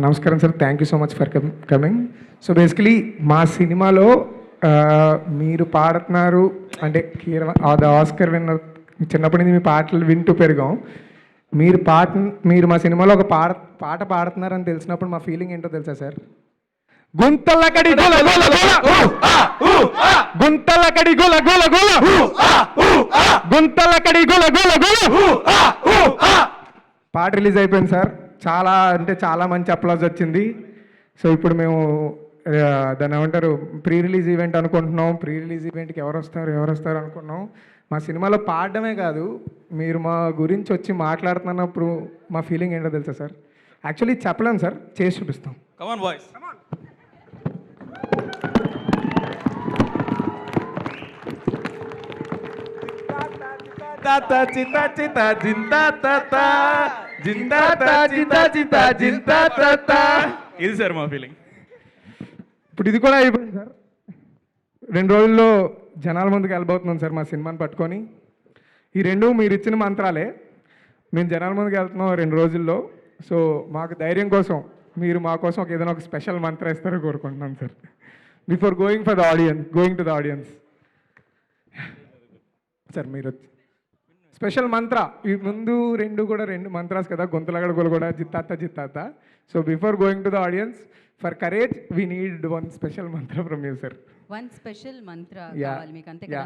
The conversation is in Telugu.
నమస్కారం sir. Thank you so much for coming. So basically మా సినిమాలో మీరు పాడుతున్నారు అంటే అది ఆస్కర్ విన్నర్. చిన్నప్పటి నుంచి మీ పాటలు వింటూ పెరిగాం. మీరు మా సినిమాలో ఒక పాట పాడుతున్నారని తెలిసినప్పుడు మా ఫీలింగ్ ఏంటో తెలుసా సార్? గుంతలకడి గుల గుల గుల గుంతలకడి గుల గుల గుల గుంతలకడి గుల గుల గుల పాట రిలీజ్ అయిపోయింది సార్. చాలా అంటే చాలా మంచి అప్లాజ్ వచ్చింది. సో ఇప్పుడు మేము దాన్ని ఏమంటారు ప్రీ రిలీజ్ ఈవెంట్ అనుకుంటున్నాం. ప్రీ రిలీజ్ ఈవెంట్కి ఎవరు వస్తారు అనుకున్నాం. మా సినిమాలో పాడడమే కాదు, మీరు మా గురించి వచ్చి మాట్లాడుతున్నప్పుడు మా ఫీలింగ్ ఏంటో తెలుసా సార్? యాక్చువల్లీ చెప్పలేము సార్, చేసి చూపిస్తాం. Come on boys. తాత చింతా చింతా జింతా తాత జింతా తా చింతా చింతా జింతా తాత. ఇది సార్ మా ఫీలింగ్. ఇప్పుడు ఇది కూడా అయిపోయింది సార్. 2 రోజుల్లో జనాల ముందుకు వెళ్ళబోతున్నాం సార్ మా సినిమాని పట్టుకొని. ఈ 2 మీరు ఇచ్చిన మంత్రాలే. మేము జనాల ముందుకు వెళ్తున్నాం 2 రోజుల్లో. సో మాకు ధైర్యం కోసం మీరు మా కోసం ఏదైనా ఒక స్పెషల్ మంత్రం ఇస్తారో కోరుకుంటున్నాం sir. Before going to the audience sir, మీరు స్పెషల్ మంత్ర ఈ ముందు 2 మంత్రాస్ కదా, గొంతులగడ కూడా జిత్తాత. So before going to the audience, for courage we need 1 special mantra from you sir. 1 special మంత్ర కావాలి మీకు, అంతే కదా?